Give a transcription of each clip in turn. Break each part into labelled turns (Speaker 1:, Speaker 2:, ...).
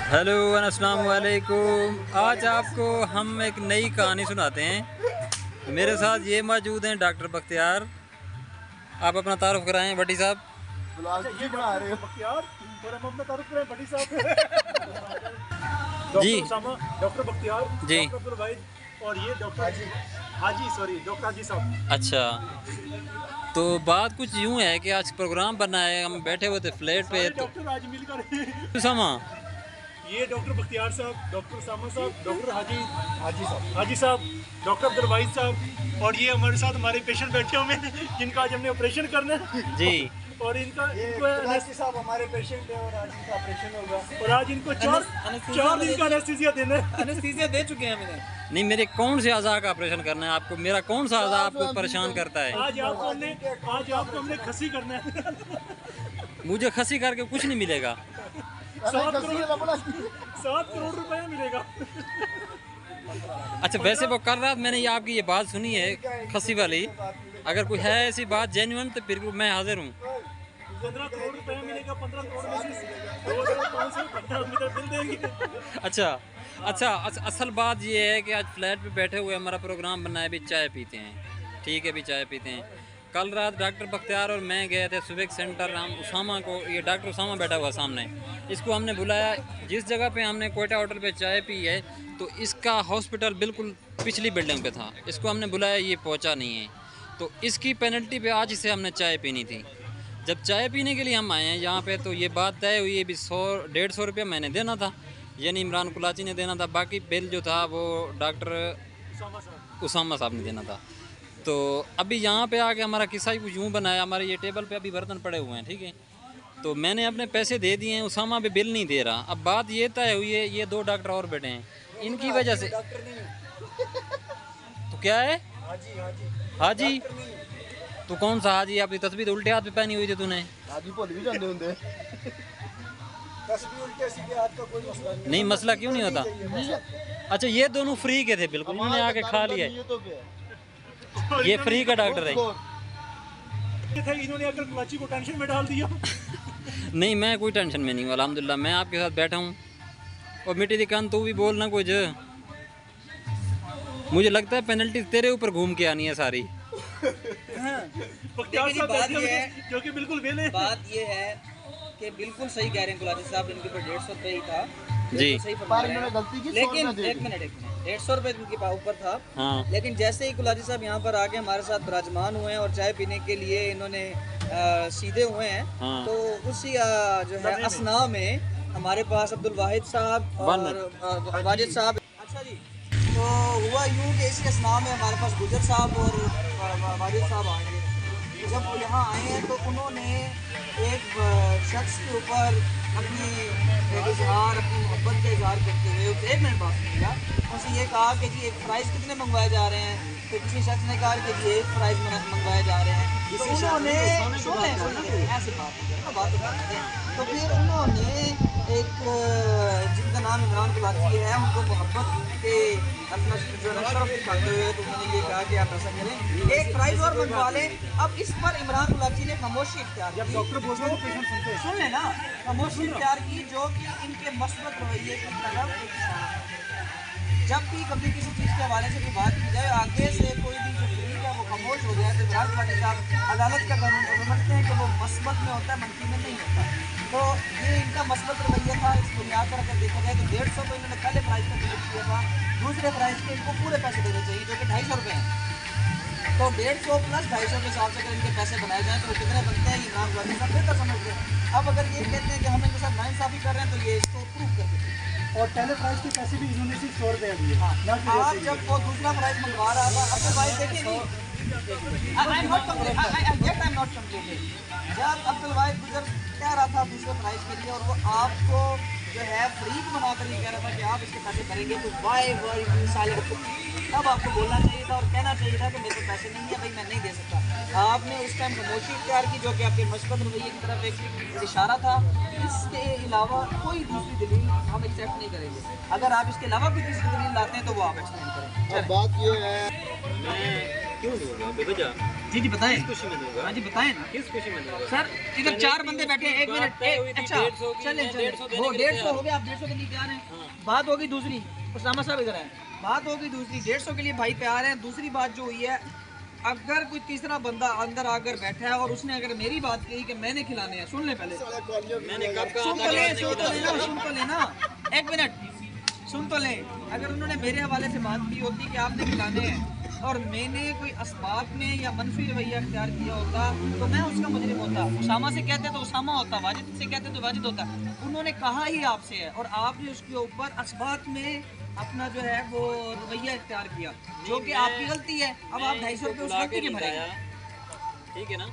Speaker 1: Hello अस्सलाम वालेकुम। आज आपको हम एक नई कहानी सुनाते हैं। मेरे साथ ये मौजूद हैं डॉक्टर बख्तियार। आप अपना तारुफ कराएं भट्टी साहब।
Speaker 2: ये बना रहे हो बख्तियार और हम अपना तारुफ करें भट्टी साहब।
Speaker 1: जी
Speaker 2: डॉक्टर बख्तियार,
Speaker 1: जी।
Speaker 2: डॉक्टर अब्दुल वाहिद और ये डॉक्टर हाजी साहब।
Speaker 1: अच्छा, तो बात कुछ यूँ है कि आज प्रोग्राम बना है, हम बैठे हुए थे फ्लैट पे तो
Speaker 2: डॉक्टर आज मिलकर
Speaker 1: समा
Speaker 2: ये डॉक्टर बख्तियार साहब, डॉक्टर उसामा साहब, डॉक्टर हाजी साहब, डॉक्टर अब्दुल वाहिद साहब और ये हमारे साथ हमारे पेशेंट बैठे हुए हैं जिनका आज हमने ऑपरेशन करना है
Speaker 1: जी।
Speaker 2: और इनको साहब हमारे पेशेंट है और आज इनका ऑपरेशन होगा और आज इनको चार दिन का एनेस्थीसिया देना है।
Speaker 3: एनेस्थीसिया दे चुके हैं मैंने।
Speaker 1: नहीं, मेरे कौन से अज़ा का ऑपरेशन करना है आपको? मेरा कौन सा अज़ा आपको परेशान करता है?
Speaker 2: आज आपको हमने खसी करना है।
Speaker 1: मुझे खसी करके कुछ नहीं मिलेगा।
Speaker 2: 7 करोड़ रुपया मिलेगा।
Speaker 1: अच्छा, वैसे वो कर रहा मैंने आपकी ये बात सुनी है खसी वाली, अगर कोई है ऐसी बात जेन्युइन तो फिर मैं हाजिर हूँ।
Speaker 2: 15 करोड़ रुपया मिलेगा। 15 करोड़ में से 2,500 बिल देंगे।
Speaker 1: अच्छा, असल बात ये है कि आज फ्लैट पे बैठे हुए हमारा प्रोग्राम बना है, अभी चाय पीते हैं। ठीक है, अभी चाय पीते हैं। कल रात डॉक्टर बख्तियार और मैं गए थे सुबेक सेंटर। हम उसामा को, ये डॉक्टर उसामा बैठा हुआ सामने, इसको हमने बुलाया। जिस जगह पे हमने कोयटा होटल पे चाय पी है तो इसका हॉस्पिटल बिल्कुल पिछली बिल्डिंग पे था। इसको हमने बुलाया, ये पहुंचा नहीं है, तो इसकी पेनल्टी पे आज इसे हमने चाय पीनी थी। जब चाय पीने के लिए हम आए हैं यहाँ पे तो ये बात तय हुई है भी 100-150 रुपया मैंने देना था, यानी इमरान कुलाची ने देना था। बाकी बिल जो था वो डॉक्टर उसामा साहब ने देना था। तो अभी यहाँ पे आके हमारा किस्सा ही कुछ यूँ बनाया। हमारे ये टेबल पे अभी बर्तन पड़े हुए हैं, ठीक है, तो मैंने अपने पैसे दे दिए हैं, उसामा पे बिल नहीं दे रहा। अब बात ये तय हुई है, ये 2 डॉक्टर और बैठे हैं, इनकी वजह से। तो क्या है हाजी? तो कौन सा हाजी? आपकी तस्वीर तो उल्टे हाथ पे पहनी हुई थी तूने।
Speaker 2: हाजी भूल भी जाते होंगे।
Speaker 1: नहीं, मसला क्यों नहीं होता? अच्छा, ये दोनों फ्री के थे बिल्कुल, इन्होंने आके खा लिया। ये फ्री का डॉक्टर है।
Speaker 2: इन्होंने आकर कुलाची को टेंशन में डाल दिया।
Speaker 1: नहीं, मैं कोई टेंशन में नहीं हूँ, अल्हम्दुलिल्लाह। मैं आपके साथ बैठा हूँ। और मिट्टी दी कान तू भी बोलना कुछ। मुझे लगता है पेनल्टी तेरे ऊपर घूम के आनी है सारी।
Speaker 3: बात ये है,
Speaker 2: जो कि बिल्कुल वेले।
Speaker 3: बात ये है कि बिल्कुल सही कह रहे हैं कुलाची साहब, इनके ऊपर 150 रुपये ही था
Speaker 1: जी।
Speaker 3: सही फरमा रहे हैं। लेकिन एक मिनट 150 रुपये इनके ऊपर था।
Speaker 1: हाँ।
Speaker 3: लेकिन जैसे ही कुलाची साहब यहाँ पर आके हमारे साथ विराजमान हुए हैं और चाय पीने के लिए इन्होंने सीधे हुए हैं,
Speaker 1: हाँ।
Speaker 3: तो उसी जो है असना में हमारे पास अब्दुल वाहिद साहब और वाजिद साहब। अच्छा जी, तो हुआ यूँ कि इसी असना में हमारे पास गुजर साहब और वाजिद साहब आएंगे। जब वो यहाँ आए हैं तो उन्होंने एक शख्स के ऊपर अपनी इजहार, अपनी मोहब्बत का इजहार करते हुए, एक मिनट बात सुनिएगा, उनसे ये कहा कि जी एक प्राइज़ कितने मंगवाए जा रहे हैं। तो किसी शख्स ने कहा कि जी एक प्राइज़ मंगवाए जा रहे हैं। तो उन्होंने ऐसे तो फिर उन्होंने एक जिनका नाम इमरान कुलाची है, उनको मोहब्बत के अपना जो शर्फ दिखाते हुए तो उन्होंने ये कहा कि आप ऐसा करें, एक प्राइज़ और मंगवा लें। अब इस पर इमरान कुलाची ने खामोशी इख्तियार की।
Speaker 2: डॉक्टर बोलते हैं पेशेंट सुनते हैं।
Speaker 3: सुन लेना, खामोशी इख्तियार की, जो कि इनके मस्बत रवैये की तरफ एक इशारा है। जब भी कभी किसी चीज़ के हवाले से कोई बात की जाए, आगे से कोई भी जो तरीक है वो खामोश हो जाए, तो इमरान कुलाची साहब अदालत का कानून समझते हैं कि वो मस्बत में होता है, मनकी में नहीं होता। तो ये इनका मस्बत रवैया था। इस बुनियाद पर अगर देखा जाए तो 150 को इन्होंने पहले प्राइस का टिकट किया था, दूसरे प्राइस के इनको पूरे पैसे देने चाहिए जो कि 250 रुपये हैं। तो 150 प्लस 250 के हिसाब से अगर इनके पैसे बनाए जाएँ तो कितने बनते हैं, इमरान कुलाची साहब बेहतर समझते हैं। अब अगर ये कहते हैं कि हम इनके साथ नाइंसाफ़ी कर रहे हैं तो ये इसको प्रूव कर देते हैं।
Speaker 2: और पहले प्राइस के पैसे भी इन्होंने सिर्फ 100 रुपये दिए।
Speaker 3: आज जब वो दूसरा प्राइस मंगवा रहा था, अब भाई देखिए, जब अब्दुल वाहिद गुजर कह रहा था दूसरे प्राइस के लिए और वो आपको जो है फ्रीक बनाकर ये कह रहा था कि आप इसके पैसे करेंगे, तो वाई साल तब आपको बोलना चाहिए था और कहना चाहिए था कि मेरे पास पैसे नहीं है भाई, मैं नहीं दे सकता। आपने उस टाइम खामोशी इख्तियार की, जो कि आपके मस्बत रवैये की तरफ एक इशारा था। इसके अलावा कोई दूसरी दलील हम एक्सेप्ट नहीं करेंगे। अगर आप इसके अलावा कोई दूसरी दलील लाते हैं तो वो आप एक्सप्लेन करें।
Speaker 2: बात ये है,
Speaker 1: मैं क्यों नहीं होगा बेवजह
Speaker 3: जी जी बताएं।
Speaker 1: खुशी में दूंगा।
Speaker 3: हाँ जी बताएं ना।
Speaker 1: किस खुशी में दूंगा?
Speaker 3: सर इधर 4 बंदे बैठे हैं, 1 मिनट। अच्छा चलें चलें, वो 150 हो गया, आप 150 के लिए तैयार हैं। बात होगी दूसरी, उसामा साहब इधर हैं, बात होगी दूसरी, 150 के लिए भाई तैयार हैं। दूसरी बात जो हुई है, अगर कोई तीसरा बंदा अंदर आकर बैठा है और उसने अगर मेरी बात कही कि मैंने खिलाने हैं, सुन ले पहले,
Speaker 1: मैंने कब कहा
Speaker 3: सुन
Speaker 1: था
Speaker 3: तो
Speaker 1: कि
Speaker 3: ले,
Speaker 1: मैंने
Speaker 3: सुन तो
Speaker 1: खिलाना
Speaker 3: लेना, सुन तो लेना, 1 मिनट सुन तो ले। अगर उन्होंने मेरे हवाले से बात की होती कि आपने खिलाने हैं और मैंने कोई असबाब में या मनफी रवैया अख्तियार किया होता तो मैं उसका मुजरिम होता। उसामा से कहते तो उसामा होता, वाजिद से कहते तो वाजिद होता। उन्होंने कहा ही आपसे है और आपने उसके ऊपर असबाब में अपना जो है वो रवैया अख्तियार किया, जो कि आपकी गलती है। अब आप 250 रुपये उस गलती के भरेंगे।
Speaker 1: ठीक है ना,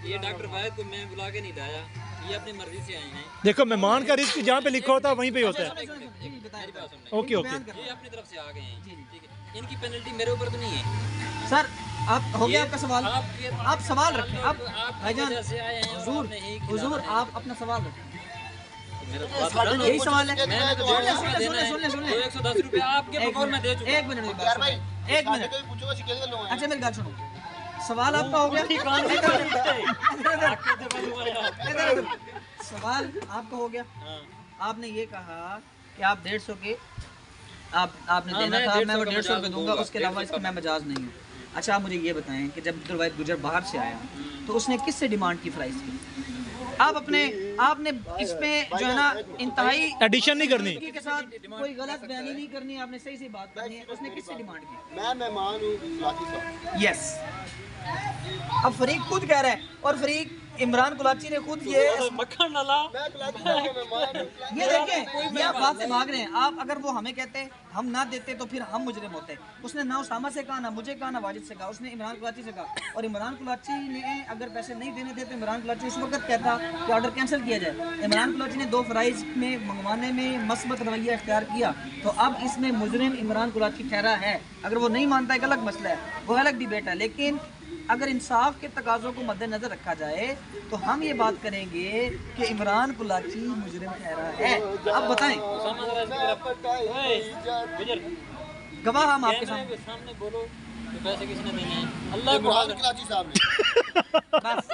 Speaker 1: ये डॉक्टर वाहिद को मैं बुला के नहीं लाया, ये अपनी मर्जी से आए हैं।
Speaker 2: देखो मेहमान का रिस्क जहाँ पे लिखा होता है वहीं पे होता है।
Speaker 1: मेरी बात सुन ले।
Speaker 2: Okay okay.
Speaker 1: ये अपनी तरफ से आ गए हैं, ठीक है, इनकी पेनल्टी मेरे ऊपर तो नहीं है।
Speaker 3: सर आप हो गया आपका सवाल, आप सवाल रखें। आप भाईजान
Speaker 1: जैसे आए हैं
Speaker 3: हुजूर, हुजूर आप अपना सवाल रखें।
Speaker 1: मेरा
Speaker 3: यही सवाल है।
Speaker 1: मैंने तो 150 रुपया देना है,
Speaker 3: सुन ले, सुन ले।
Speaker 1: तो 110 रुपया आपके बकौल में दे चुका हूं।
Speaker 3: 1 मिनट मेरी बात सुनो, 1 मिनट। अच्छा मेरी बात सुनो, सवाल आपका हो गया। सवाल आपका हो गया। आपने ये कहा कि आप 150 के आपने देना था, मैं वो 150 रुपये दूंगा, उसके अलावा इसका मैं मजाज नहीं हूँ। अच्छा आप मुझे ये बताएं कि जब अब्दुल वाहिद गुजर बाहर से आया तो उसने किससे डिमांड की प्राइस की? आपने इसमें जो है ना इंतहाई
Speaker 2: एडिशन नहीं करनी
Speaker 3: के साथ कोई गलत बयानी नहीं करनी, आपने सही से बात करनी है। उसने किससे डिमांड की?
Speaker 4: मैं मेहमान हूँ लाठी साहब।
Speaker 3: यस, अब फरीक खुद कह रहा है और फरीक इमरान कुलाची ने खुद ये
Speaker 1: मक्खन डाला।
Speaker 4: मैं लाठी साहब का मेहमान हूँ।
Speaker 3: ये देखें, ये आप बात से भाग रहे हैं। आप अगर वो हमें कहते हम ना देते तो फिर हम मुजरिम होते। उसने ना उसामा से कहा, ना मुझे कहा, ना वाजिद से कहा, उसने इमरान कुलाची से कहा। और इमरान कुलाची ने अगर पैसे नहीं देने थे तो इमरान कुलाची उस वक्त कहता कि ऑर्डर कैंसिल किया जाए। इमरान कुलाची ने 2 फ्राइज में मंगवाने में मस्बत रवैया अख्तियार किया, तो अब इसमें मुजरिम इमरान कुलाची ठहरा है। अगर वो नहीं मानता एक अलग मसला है, वो अलग डिबेट है। लेकिन अगर इंसाफ के तकाज़ों को मद्देनजर रखा जाए तो हम ये बात करेंगे कि इमरान कुलाची मुजरिम ठहरा है। अब बताएं, गवाह हम आपके
Speaker 1: सामने बोलो तो पैसे किसने देने हैं? अल्लाह को
Speaker 4: इमरान लाठी साहब ने।
Speaker 3: बस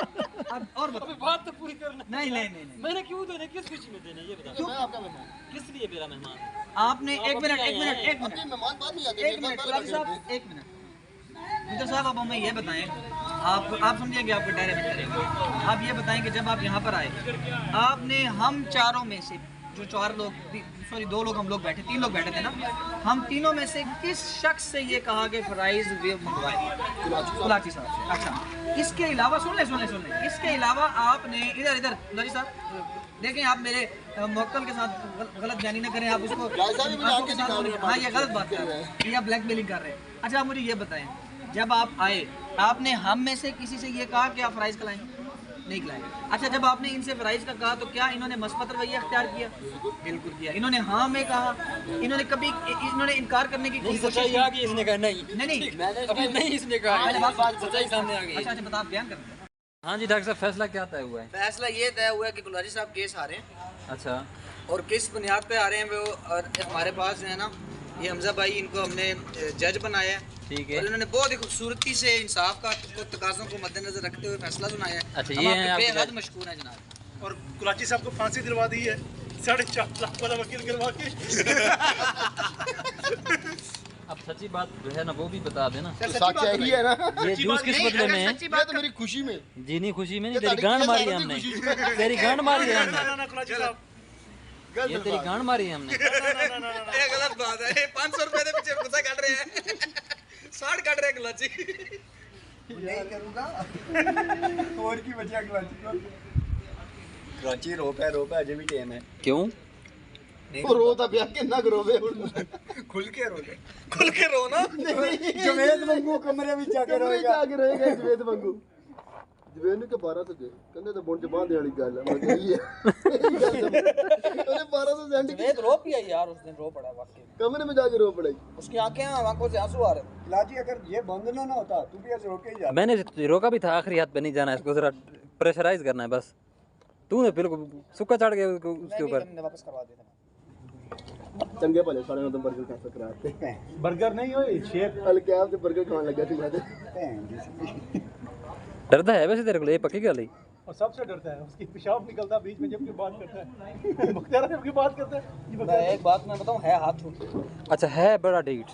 Speaker 3: अब और बताओ।
Speaker 1: बात तो पूरी करना।
Speaker 3: नहीं नहीं नहीं,
Speaker 1: मैंने क्यों देने, किस खुशी में देने, ये बता।
Speaker 4: मैं आपका मेहमान।
Speaker 1: किस लिए मेरा मेहमान?
Speaker 3: आपने एक मिनट
Speaker 4: मेहमान बाद में आते हैं।
Speaker 3: 1 मिनट कुलाची साहब, 1 मिनट गुजर साहब, अब हमें ये बताएं, आप समझिए आपको डायरे में करेंगे। आप ये बताएं कि जब आप यहाँ पर आए, आपने हम चारों में से जो 4 लोग, सॉरी 2 लोग हम लोग बैठे, 3 लोग बैठे थे ना, हम तीनों में से किस शख्स से ये कहा कि फ्राइज वेव मंगवाए? कुलाची साहब से। अच्छा, इसके अलावा सुन ले, इसके अलावा आपने इधर कुलाची साहब देखें, आप मेरे मोक्कल के साथ गलत बयानी ना करें। आप उसको आंखों के साथ, हाँ ये गलत बात कर रहे हैं, ये आप ब्लैकमेलिंग कर रहे हैं। अच्छा आप मुझे ये बताएं, जब आप आए आपने हम में से किसी से ये कहा कि आप फ्राइज खिलाएं? नहीं खिलाएं। अच्छा जब आपने इनसे फ्राइज का कहा तो क्या इन्होंने मस्बत रवैया अख्तियार किया? बिल्कुल किया। इन्होंने हाँ में कहा, इन्होंने इनकार करने की कोशिश
Speaker 1: सच्चाई आ गई, इसने कहा नहीं अभी नहीं, इसने कहा सच्चाई सामने आ गई।
Speaker 3: अच्छा बता, आप बयान कर।
Speaker 1: हाँ जी डॉक्टर साहब, फैसला क्या तय हुआ है?
Speaker 3: फैसला ये तय हुआ है कि गुलाजी साहब केस आ रहे हैं।
Speaker 1: अच्छा,
Speaker 3: और किस बुनियाद पे आ रहे हैं वो, और हमारे पास जो है ना ये हमजा भाई, इनको हमने जज बनाया है।
Speaker 1: ठीक है।
Speaker 3: और इन्होंने बहुत ही खूबसूरती से इंसाफ का तकाज़ों को मद्देनजर रखते हुए फैसला सुनाया है।
Speaker 1: अच्छा, ये हैं आपके
Speaker 3: बेहद मशकूर हैं जनाब।
Speaker 2: और कुलाची साहब को फांसी दिलवा दी है 4.5 लाख वाला वकील करवा के।
Speaker 1: अब सच्ची बात जो है ना वो भी बता देना।
Speaker 4: सच यही है ना।
Speaker 1: ये जूस किस बदले में है?
Speaker 4: ये तो मेरी खुशी में।
Speaker 1: जी नहीं, खुशी में नहीं, तेरी गांड मारी है हमने, तेरी गांड मारी है हमने,
Speaker 2: ना कुलाची साहब,
Speaker 1: ये तेरी गांड मारी है हमने।
Speaker 3: ये गलत बात है। 500 रुपए के पीछे गुस्सा काट रहे हैं, 60 काट रहे हैं गुलाची।
Speaker 4: नहीं करूँगा। और की बचा कराची रोपा अजे भी टाइम है।
Speaker 1: क्यों?
Speaker 4: रो ता पिया किन्ना रोवे खुल के रो ना। जवेद वांगू कमरे में जाके रोएगा जवेद वांगू। जवेद ने के 1200 दे कहंदे तो बोन जबान दे वाली गल है। मैं कही है अरे 1200 सेंट
Speaker 3: जवेद रो पिया यार, उस दिन रो पड़ा वाकई।
Speaker 4: कमरे में जाके रो पड़ाई।
Speaker 3: उसकी आंखों से आंसू आ रहे।
Speaker 4: लाजी अगर ये बंद ना होता तू भी ऐसे रोके ही जा।
Speaker 1: मैंने रोका भी था, आखिरी हाथ पे नहीं जाना है, इसको जरा प्रेशराइज करना है बस। तूने बिल्कुल सुक्का चढ़ गया उसके ऊपर।
Speaker 3: वापस करवा देना।
Speaker 4: चंगे भले सारे मतलब बर्गर कैसे कराते हैं।
Speaker 2: बर्गर नहीं होए शेक
Speaker 4: हल्के आप से बर्गर खाने लगा थी मैं।
Speaker 1: डरता है वैसे तेरे को, ये पक्की गल है।
Speaker 2: और सबसे डरता है, उसकी पेशाब निकलता है बीच में जबकि बात करता है। बख्तियार जबकि बात करता है। ये
Speaker 3: मैं
Speaker 2: बख्तियार
Speaker 3: एक बात मैं बताऊं, है हाथ छूट।
Speaker 1: अच्छा है बड़ा डीट,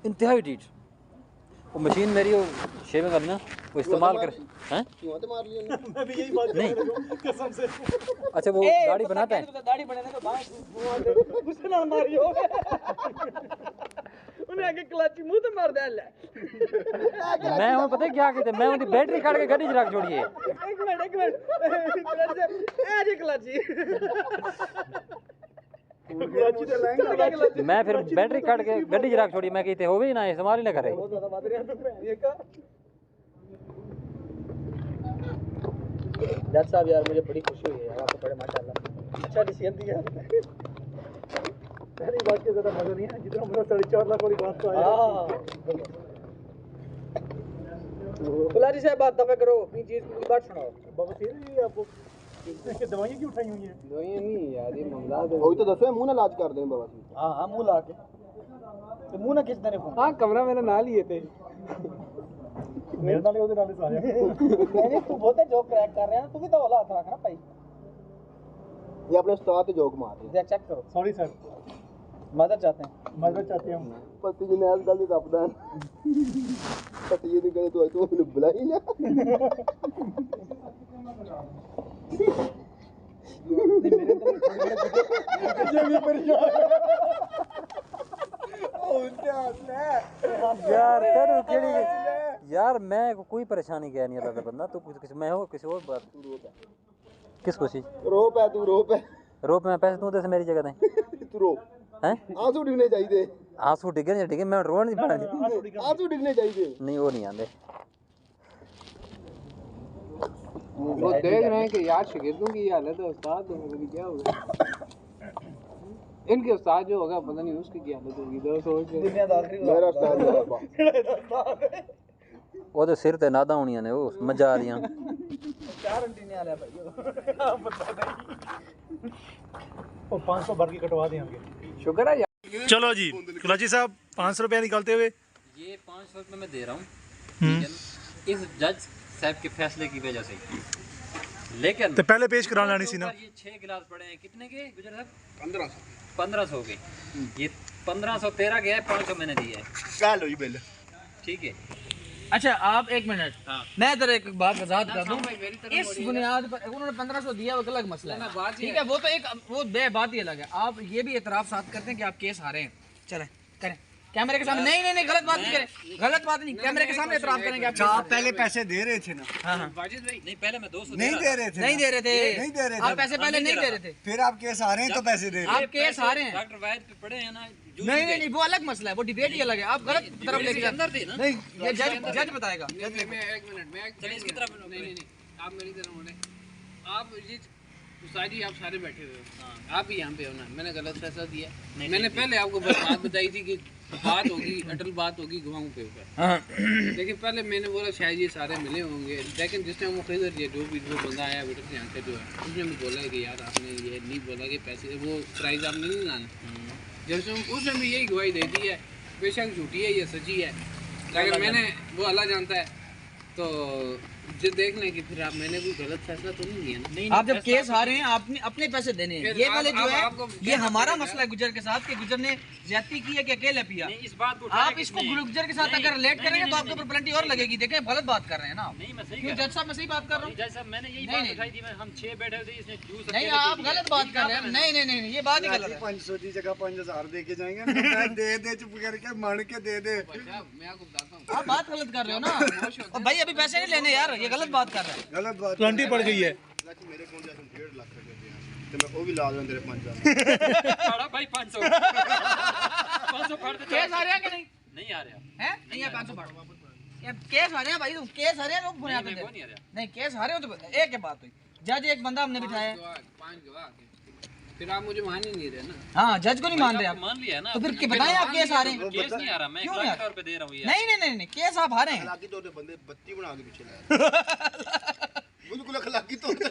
Speaker 1: इंतहाई डीट। वो मशीन मेरी वो शेविंग करनी ना, वो इस्तेमाल कर हैं।
Speaker 4: क्यों तो मार लिया
Speaker 2: मैं भी यही बात कर रहा हूं कसम से।
Speaker 1: अच्छा वो दाढ़ी बनाता है।
Speaker 3: दाढ़ी बनाने को बात
Speaker 2: मुझसे ना मारियो।
Speaker 3: उन्हें आगे क्लच मुंह ते मार दे ले।
Speaker 1: मैं हूं पता है क्या कहते, मैं उनकी बैटरी काट के गड्डी च रख छोड़िए।
Speaker 3: एक मिनट ए जी क्लच
Speaker 1: मैं फिर बैटरी काट के गड्डी च रख छोड़ी, मैं कहते हो भी ना इस्तेमाल ही ना करे।
Speaker 3: बहुत ज्यादा बात रहे हैं ये का। जज साहब यार मुझे बड़ी खुशी हुई है यार, आपको बड़े माशाल्लाह अच्छा डिसीजन दिया।
Speaker 2: पहली बात के ज़्यादा मज़ा नहीं है जितना मज़ा 4.5 लाख वाली बात का आया।
Speaker 3: हां फुलारी साहब बात दफा करो, अपनी चीज की बात सुनाओ।
Speaker 2: बाबा तेरे लिए आपको इसकी दवाइयाँ क्यों उठाई हुई हैं?
Speaker 3: दवाइयां नहीं यार, ये मामला है।
Speaker 4: वही तो दसो मुंह ना इलाज कर दें बाबा जी।
Speaker 3: हां हां मुंह ला के तो मुंह ना किसने ने फोन। हां कमरा मैंने ना लिए थे।
Speaker 2: मेरे नाल ਉਹਦੇ ਨਾਲ ਸਾਰੇ।
Speaker 3: नहीं तू बहुत जोक क्रैक कर रहा है, तू भी तो हौला हाथ रखना भाई।
Speaker 4: ये अपने उस्ताद पे जोक मार रहे हैं।
Speaker 3: देख चेक करो।
Speaker 2: सॉरी सर,
Speaker 3: मदद चाहते हैं।
Speaker 2: मदद चाहते हम।
Speaker 4: पति जी ने आज गल दबदा पति जी ने कहे तो मैंने बुलाई ना।
Speaker 1: यार कर केड़ी यार मैं कोई परेशानी कह नहीं रहा बंदा, तू कुछ मैं हो किसी और बात। तू रो किस खुशी
Speaker 4: रोप है तू रोप है।
Speaker 1: रोप में पैसे तू दे मेरी जगह दे।
Speaker 4: तू रो
Speaker 1: हैं
Speaker 4: आंसू डिगने चाहिए।
Speaker 1: आंसू डिगे नहीं डिगे, मैं रोन नहीं पाना।
Speaker 4: आंसू डिगने चाहिए।
Speaker 1: नहीं वो नहीं आंदे।
Speaker 5: वो देख रहे हैं कि यार शागिर्दों की ये हालत है, उस्ताद तो क्या होगा इनके उस्ताद जो होगा पता नहीं उसकी क्या हालत होगी। तो सोच
Speaker 3: दुनिया दा आखिरी
Speaker 4: मेरा उस्ताद है बाबा।
Speaker 1: वो तो सिर ते नादा होनियां ने, वो मजा आ रही।
Speaker 3: 4 अंटीने आ रहा भाई।
Speaker 2: आप बता दें। और 500 भर के कटवा देंगे।
Speaker 5: शुक्र है यार।
Speaker 2: चलो जी कुलाची साहब 500 रुपया निकालते हुए।
Speaker 1: ये 500 रुपये मैं दे रहा हूँ, ठीक है ना, इस जज साहब के फैसले की वजह से। लेकिन
Speaker 2: तो पहले पेश करा लानी सी ना।
Speaker 1: ये 6 गिलास पड़े हैं, कितने के गुजर साहब? 1500 के। ये 1513 के है, 500 मैंने दिया है।
Speaker 4: क्या लो जी बिल
Speaker 1: ठीक है।
Speaker 3: अच्छा आप एक मिनट,
Speaker 1: हाँ।
Speaker 3: मैं तेरे एक बात वजाहत कर दूं। इस बुनियाद पर उन्होंने 1500 दिया, वो एक अलग मसला है, ठीक है, वो तो एक वो बात ही अलग है। आप ये भी एतराफ साथ करते हैं कि आप केस हारे हैं, चलें करें कैमरे के सामने। नहीं गलत बात नहीं करें, गलत बात नहीं, कैमरे के सामने एतराफ करेंगे। आप
Speaker 4: पहले पैसे दे रहे थे ना।
Speaker 3: हाँ
Speaker 1: वाजिद भाई नहीं, पहले मैं 200
Speaker 4: नहीं दे रहे थे।
Speaker 3: नहीं दे रहे थे,
Speaker 4: नहीं दे रहे थे।
Speaker 3: आप पैसे पहले नहीं दे रहे थे,
Speaker 4: फिर आप केस आ रहे हैं तो पैसे दे रहे
Speaker 3: आप केस हारे हैं।
Speaker 1: डॉक्टर वाहिद पे पड़े हैं ना।
Speaker 3: नहीं वो अलग मसला है, वो डिबेट ही अलग है। आप गलत तरफ लेके जाते
Speaker 1: अंदर थे ना।
Speaker 3: नहीं, ये जज बताएगा।
Speaker 1: चलिए इसकी तरफ।
Speaker 5: नहीं आप मेरी तरह होने आप ये उस्ताद जी आप सारे बैठे हुए हो, आप ही यहाँ पे हो ना। मैंने गलत फैसला दिया। मैंने पहले आपको बात बताई थी कि बात होगी, अटल बात होगी गवाहों के ऊपर। लेकिन पहले मैंने बोला शायद ये सारे मिले होंगे, लेकिन जिस टाइम वो खरीद ये जो भी वो बंदा आया बेटे से यहाँ से जो है, उसने भी बोला कि यार आपने ये नहीं बोला कि पैसे वो प्राइस आपने नहीं लाना। जैसे उसने भी यही गवाही दे दी है, बेशक झूठी है या सच्ची है, लेकिन मैंने वो अल्लाह जानता है। तो जो देख लें कि फिर आप मैंने कोई गलत फैसला तो नहीं लिया ना।
Speaker 3: आप जब केस हारे हैं आपने अपने पैसे देने हैं। ये वाले जो है ये हमारा मसला है गुजर के साथ कि गुजर ने ज्यादती की है कि अकेले पिया।
Speaker 1: नहीं, इस बात को
Speaker 3: आप इसको गुजर के साथ अगर रिलेट करेंगे तो आपके ऊपर पेनल्टी और लगेगी। देखें गलत बात कर रहे हैं ना आप।
Speaker 1: नहीं मैं सही
Speaker 3: क्यों जज साहब मैं सही बात कर रहा हूँ?
Speaker 1: जज साहब मैंने यही
Speaker 3: नहीं,
Speaker 1: बात
Speaker 3: नहीं।
Speaker 1: उठाई थी। मैं हम 6 बैठे थे, इसने जूस
Speaker 3: नहीं आप गलत बात कर रहे हैं। नहीं ये बात ही गलत है।
Speaker 4: 500 की जगह 5000 दे के जाएंगे। दे चुप करके मान के दे दे।
Speaker 5: मैं आपको बताता हूँ
Speaker 3: आप बात गलत कर रहे हो ना। और भाई अभी पैसे नहीं लेने यार, ये गलत बात कर रहे हैं।
Speaker 4: गलत बात
Speaker 2: प्लांटी पड़ गई है।
Speaker 4: मेरे को 1.5 लाख रुपए दिया ते मैं वो भी ला दूं तेरे 5000
Speaker 1: खड़ा भाई 500 500 फाड़ दे।
Speaker 3: केस हारे हैं कि नहीं?
Speaker 1: नहीं आ रहा
Speaker 3: हैं? नहीं है 500 फाड़। ये केस हारे हैं भाई, तुम केस हारे हैं लोग बुनियाद पे।
Speaker 1: नहीं आ रहा।
Speaker 3: नहीं केस हारे हो तो एक के बात हुई। जज एक बंदा हमने बिठाया है।
Speaker 5: 5 गवाह फिर आप मुझे मान ही नहीं रहे ना।
Speaker 3: हाँ जज को नहीं मान रहे आप।
Speaker 1: मान लिया ना।
Speaker 3: तो फिर बताएं आप केस हारे हैं।
Speaker 1: केस नहीं आ रहा, मैं
Speaker 3: क्यों
Speaker 1: 1
Speaker 3: नहीं आ
Speaker 1: लाख
Speaker 3: रहा?
Speaker 1: रुपए दे रहा हूँ यार।
Speaker 3: नहीं केस आप हारे हैं।
Speaker 4: अखलाकी तौर पे बंदे बत्ती बना के पीछे लाए। बिल्कुल अखलाकी तौर पे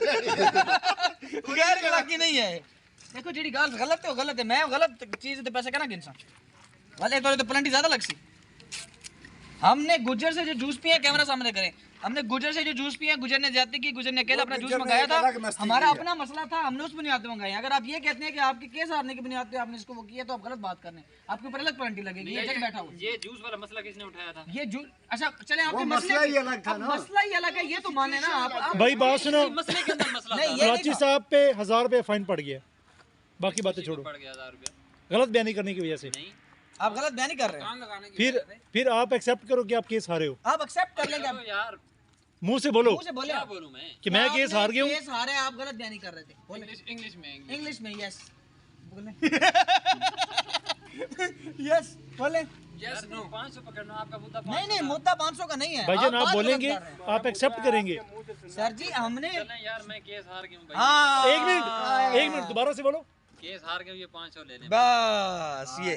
Speaker 3: गैर अखलाकी नहीं है। देखो जी गल गलत है, वो गलत है। मैं गलत चीज ते पैसे कहना गिनसा वाले तो पेनल्टी ज्यादा लगसी। हमने गुजर से जो जूस पिए कैमरा सामने करें, हमने गुजर से जो जूस पिया, गुजर ने ज्यादा की, गुजर ने अकेला अपना जूस मंगाया था, हमारा अपना मसला था, हमने उस बुनियाद पे मंगाए। अगर आप ये कहते हैं कि आपके केस हारने की बुनियाद पे आपने इसको वो किया तो आप गलत बात कर रहे हैं, आपके ऊपर अलग पेनल्टी लगेगी। ये जज बैठा हुआ,
Speaker 1: ये जूस वाला मसला किसने उठाया था?
Speaker 3: ये जूस, अच्छा चले आपके मसला ही अलग था ना, मसला ही अलग है, ये तो माने ना आप।
Speaker 2: भाई बात सुनो,
Speaker 1: मसले के अंदर मसला
Speaker 3: नहीं,
Speaker 1: था।
Speaker 3: ये
Speaker 2: कराची साहब पे 1000 रुपए फाइन पड़ गया, बाकी बातें छोड़ो,
Speaker 1: पड़ गया 1000 रुपया।
Speaker 2: गलत बयानी करने की वजह से।
Speaker 1: नहीं,
Speaker 3: आप गलत बयान नहीं कर रहे हैं,
Speaker 5: कान लगाने की
Speaker 2: फिर आप एक्सेप्ट करो कि आप केस हारे हो,
Speaker 3: आप एक्सेप्ट कर लेंगे,
Speaker 1: तो यार
Speaker 2: मुंह से बोलो
Speaker 3: मुंह से बोले
Speaker 1: क्या
Speaker 3: आप
Speaker 1: बोलूं मैं?
Speaker 2: कि मैं केस हार गया हूँ।
Speaker 3: केस हारे, आप गलत बयानी कर रहे थे, बोले
Speaker 5: इंग्लिश में
Speaker 3: इंग्लिश में। यस बोले यस बोले।
Speaker 1: यस नो 500 पकड़ना आपका मुद्दा।
Speaker 3: नहीं नहीं, मुद्दा 500 का नहीं है,
Speaker 2: भाईजान आप
Speaker 3: बात
Speaker 2: बोलेंगे,
Speaker 3: गलत कर रहे हैं।
Speaker 2: आप एक्सेप्ट करेंगे।
Speaker 3: सर जी हमने
Speaker 1: चलें यार, मैं केस हार गया हूं भाई।
Speaker 3: हाँ
Speaker 2: एक मिनट दोबारा से बोलो।
Speaker 1: केस हार गया हूं, ये 500 ले लें।
Speaker 3: बस ये